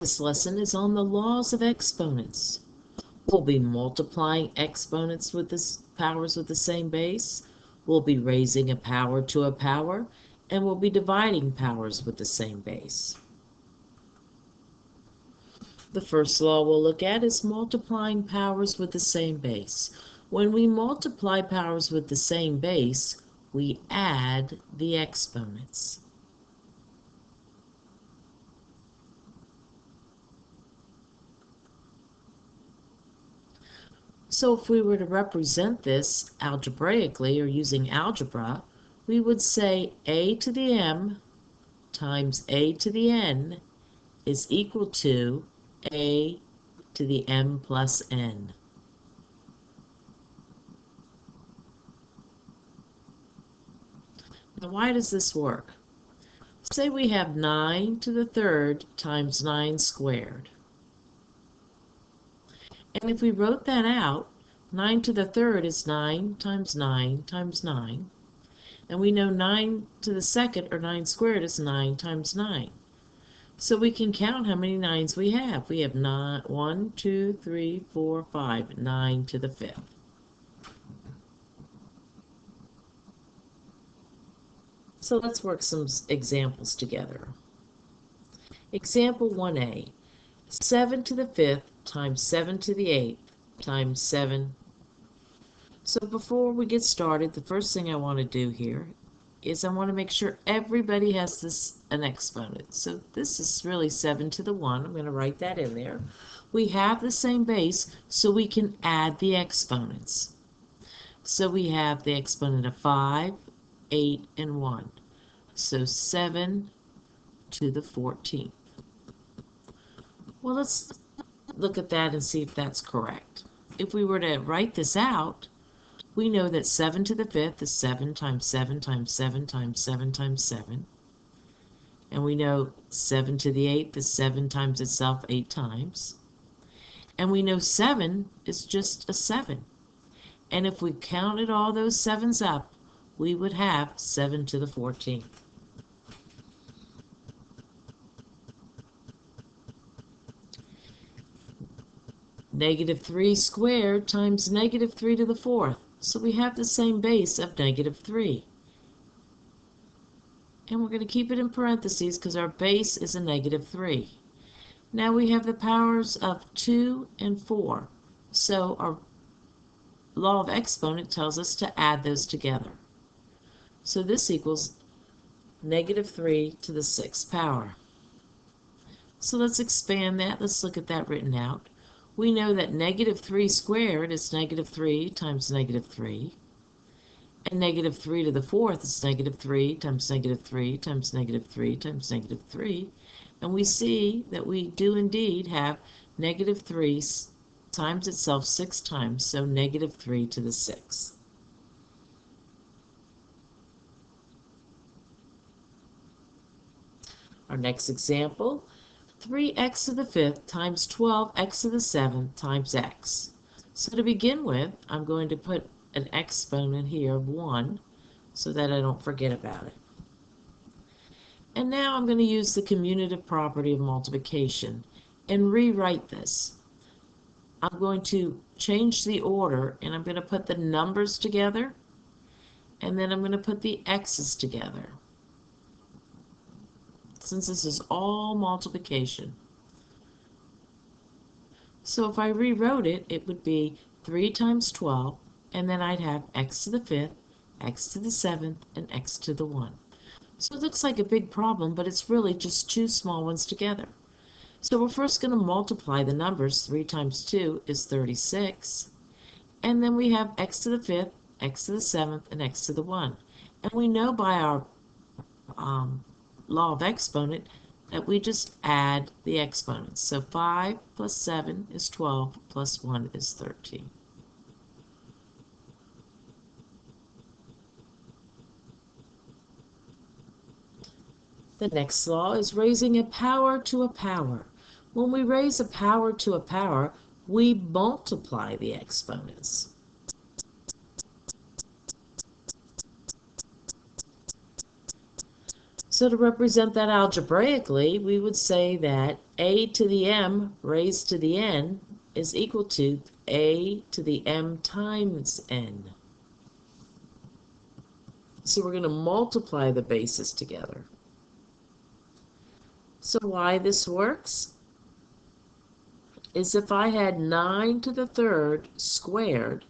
This lesson is on the laws of exponents. We'll be multiplying exponents with powers with the same base. We'll be raising a power to a power, and we'll be dividing powers with the same base. The first law we'll look at is multiplying powers with the same base. When we multiply powers with the same base, we add the exponents. So if we were to represent this algebraically or using algebra, we would say a to the m times a to the n is equal to a to the m plus n. Now why does this work? Say we have 9 to the third times 9 squared. And if we wrote that out, 9 to the third is 9 times 9 times 9. And we know 9 to the second, or 9 squared, is 9 times 9. So we can count how many 9s we have. We have 1, 2, 3, 4, 5, 9 to the fifth. So let's work some examples together. Example 1a. 7 to the fifth times 7 to the eighth times 7. So before we get started, the first thing I want to do here is I want to make sure everybody has an exponent. So this is really 7 to the 1. I'm going to write that in there. We have the same base, so we can add the exponents. So we have the exponent of 5, 8, and 1. So 7 to the 14th. Well, let's look at that and see if that's correct. If we were to write this out, we know that 7 to the fifth is 7 times 7 times 7 times 7 times 7. And we know 7 to the eighth is 7 times itself 8 times. And we know 7 is just a 7. And if we counted all those 7s up, we would have 7 to the 14th. Negative 3 squared times negative 3 to the fourth. So we have the same base of negative 3. And we're going to keep it in parentheses because our base is a negative 3. Now we have the powers of 2 and 4. So our law of exponent tells us to add those together. So this equals negative 3 to the sixth power. So let's expand that. Let's look at that written out. We know that negative 3 squared is negative 3 times negative 3. And negative 3 to the fourth is negative 3 times negative 3 times negative 3 times negative 3. And we see that we do indeed have negative 3 times itself 6 times, so negative 3 to the sixth. Our next example, 3x to the fifth times 12x to the seventh times x. So to begin with, I'm going to put an exponent here of 1 so that I don't forget about it. And now I'm going to use the commutative property of multiplication and rewrite this. I'm going to change the order, and I'm going to put the numbers together, and then I'm going to put the x's together, since this is all multiplication. So if I rewrote it, it would be 3 times 12, and then I'd have x to the fifth, x to the seventh, and x to the 1. So it looks like a big problem, but it's really just two small ones together. So we're first going to multiply the numbers. 3 times 2 is 36. And then we have x to the fifth, x to the seventh, and x to the 1. And we know by our law of exponent that we just add the exponents. So 5 plus 7 is 12, plus 1 is 13. The next law is raising a power to a power. When we raise a power to a power, we multiply the exponents. So So to represent that algebraically, we would say that a to the m raised to the n is equal to a to the m times n. So we're going to multiply the bases together. So why this works is if I had 9 to the third squared,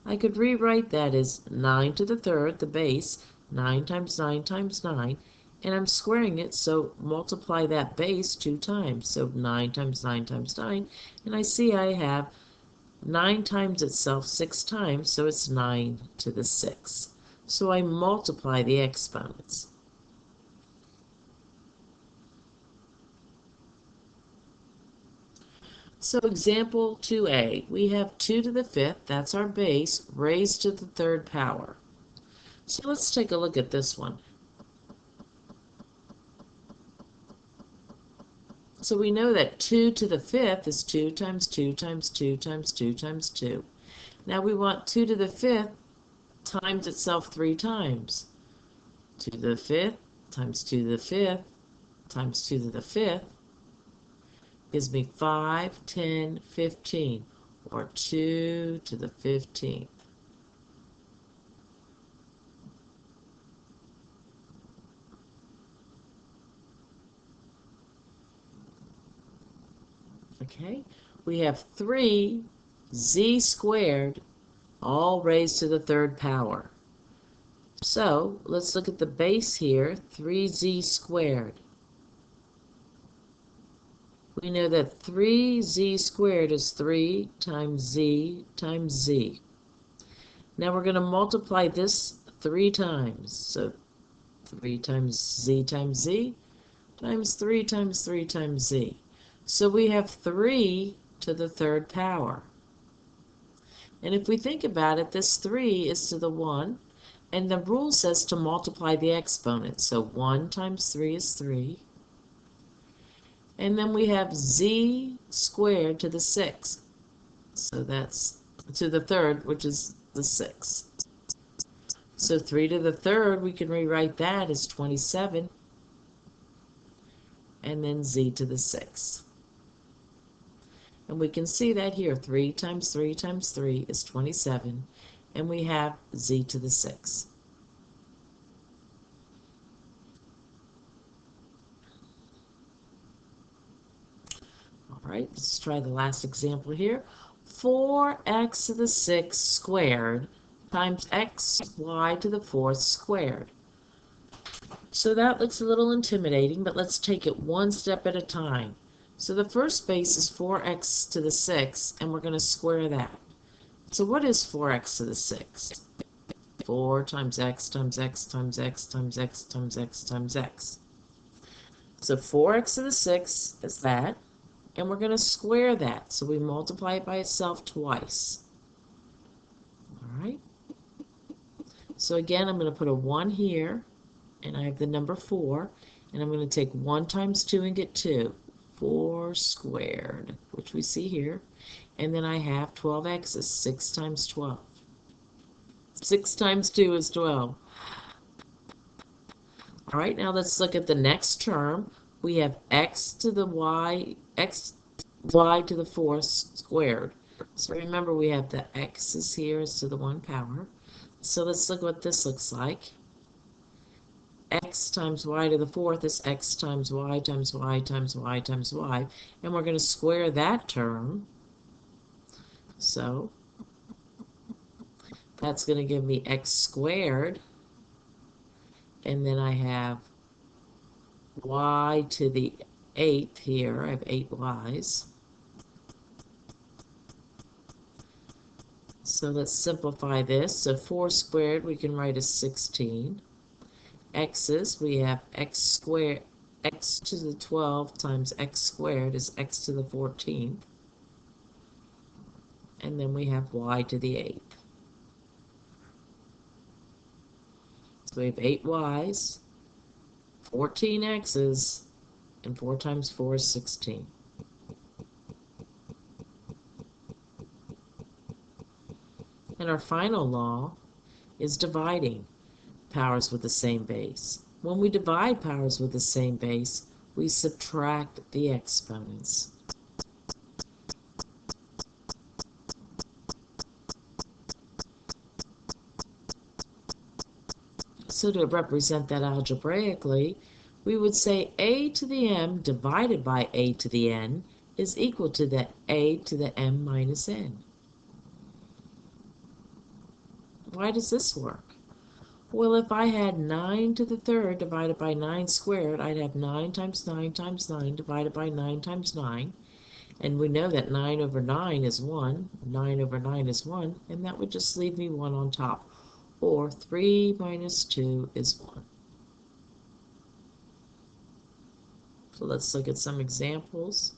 I could rewrite that as 9 to the third, the base, 9 times 9 times 9, and I'm squaring it, so multiply that base 2 times. So 9 times 9 times 9, and I see I have 9 times itself 6 times, so it's 9 to the 6. So I multiply the exponents. So example 2a, we have 2 to the 5th, that's our base, raised to the third power. So let's take a look at this one. So we know that 2 to the 5th is 2 times 2 times 2 times 2 times 2. Now we want 2 to the 5th times itself 3 times. 2 to the 5th times 2 to the 5th times 2 to the 5th gives me 5, 10, 15, or 2 to the 15th. Okay, we have 3z squared, all raised to the third power. So let's look at the base here, 3z squared. We know that 3z squared is 3 times z times z. Now we're going to multiply this 3 times. So 3 times z times 3 times 3 times z. So we have 3 to the third power. And if we think about it, this 3 is to the 1, and the rule says to multiply the exponent. So 1 times 3 is 3. And then we have z squared to the 6th. So that's to the third, which is the 6. So 3 to the third, we can rewrite that as 27. And then z to the 6th. And we can see that here, 3 times 3 times 3 is 27. And we have z to the 6th. All right, let's try the last example here. 4x to the 6th squared times xy to the 4th squared. So that looks a little intimidating, but let's take it one step at a time. So the first base is 4x to the 6th, and we're going to square that. So what is 4x to the 6th? 4 times x times x times x times x times x times x. So 4x to the 6th is that. And we're going to square that, so we multiply it by itself twice. All right. So again, I'm going to put a 1 here, and I have the number 4, and I'm going to take 1 times 2 and get 2. 4 squared, which we see here. And then I have 12x is 6 times 12. 6 times 2 is 12. All right, now let's look at the next term. We have x to the y to the 4th squared. So remember, we have the x's here is to the 1 power. So let's look what this looks like. X times y to the 4th is x times y times y times y times y. And we're going to square that term. So that's going to give me x squared. And then I have y to the 8th here. I have 8 y's. So let's simplify this. So 4 squared we can write as 16. X's, we have x squared, x to the 12th times x squared is x to the 14th. And then we have y to the 8th. So we have 8 y's, 14 x's, and 4 times 4 is 16. And our final law is dividing powers with the same base. When we divide powers with the same base, we subtract the exponents. So to represent that algebraically, we would say a to the m divided by a to the n is equal to the a to the m minus n. Why does this work? Well, if I had 9 to the third divided by 9 squared, I'd have 9 times 9 times 9 divided by 9 times 9. And we know that 9 over 9 is 1, 9 over 9 is 1, and that would just leave me 1 on top. Or 3 minus 2 is 1. So let's look at some examples.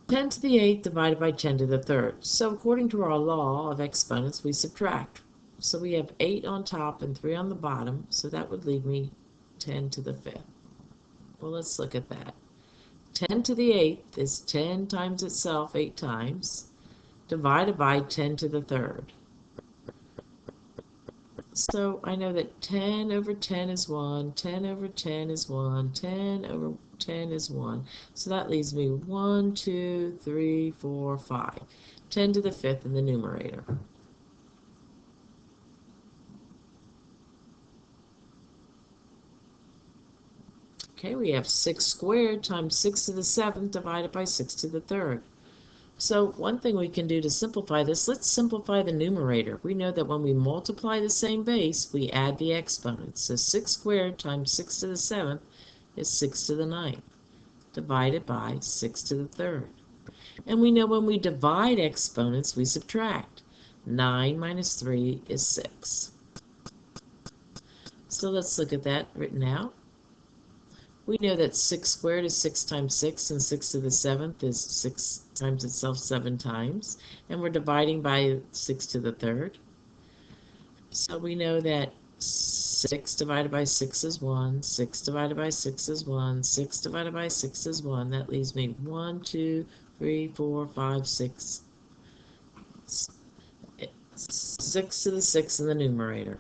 10 to the 8th divided by 10 to the 3rd. So according to our law of exponents, we subtract. So we have 8 on top and 3 on the bottom, so that would leave me 10 to the 5th. Well, let's look at that. 10 to the 8th is 10 times itself 8 times, divided by 10 to the 3rd. So I know that 10 over 10 is 1, 10 over 10 is 1, 10 over 10 is 1. So that leaves me 1, 2, 3, 4, 5. 10 to the 5th in the numerator. Okay, we have 6 squared times 6 to the 7th divided by 6 to the 3rd. So one thing we can do to simplify this, let's simplify the numerator. We know that when we multiply the same base, we add the exponents. So 6 squared times 6 to the 7th is 6 to the 9th, divided by 6 to the 3rd. And we know when we divide exponents, we subtract. 9 minus 3 is 6. So let's look at that written out. We know that 6 squared is 6 times 6, and 6 to the 7th is 6 times itself 7 times. And we're dividing by 6 to the 3rd. So we know that 6 divided by 6 is 1, 6 divided by 6 is 1, 6 divided by 6 is 1. That leaves me 1, 2, 3, 4, 5, 6. 6 to the 6 in the numerator.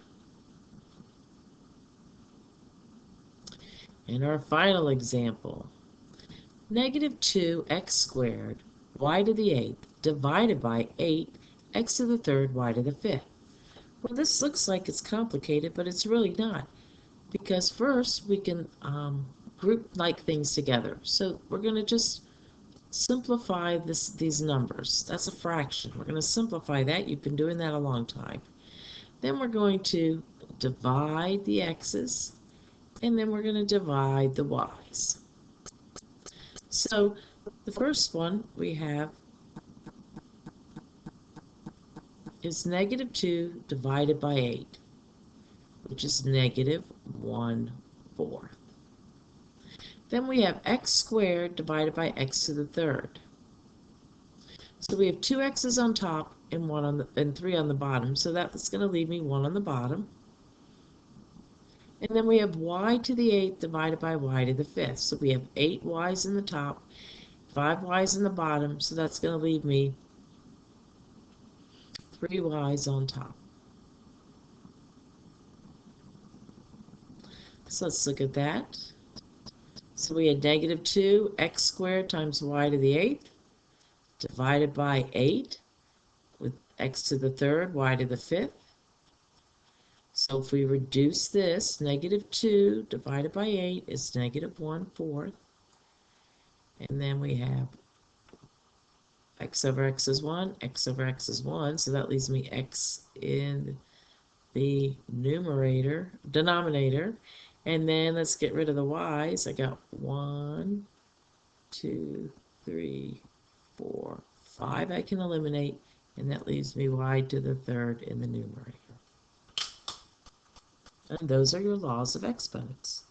And our final example, negative 2x squared y to the 8th divided by 8x to the 3rd y to the 5th. Well, this looks like it's complicated, but it's really not, because first we can group like things together. So we're going to just simplify these numbers. That's a fraction. We're going to simplify that. You've been doing that a long time. Then we're going to divide the x's, and then we're going to divide the y's. So the first one we have is negative 2 divided by 8, which is negative 1/4. Then we have x squared divided by x to the 3rd. So we have 2 x's on top and 3 on the bottom, so that's going to leave me 1 on the bottom. And then we have y to the 8th divided by y to the 5th. So we have 8 y's in the top, 5 y's in the bottom, so that's going to leave me 3 y's on top. So let's look at that. So we had negative 2 x squared times y to the 8th divided by 8 with x to the 3rd, y to the 5th. So if we reduce this, negative 2 divided by 8 is negative 1/4. And then we have x over x is 1, x over x is 1. So that leaves me x in the denominator. And then let's get rid of the y's. I got 1, 2, 3, 4, 5 I can eliminate. And that leaves me y to the 3rd in the numerator. And those are your laws of exponents.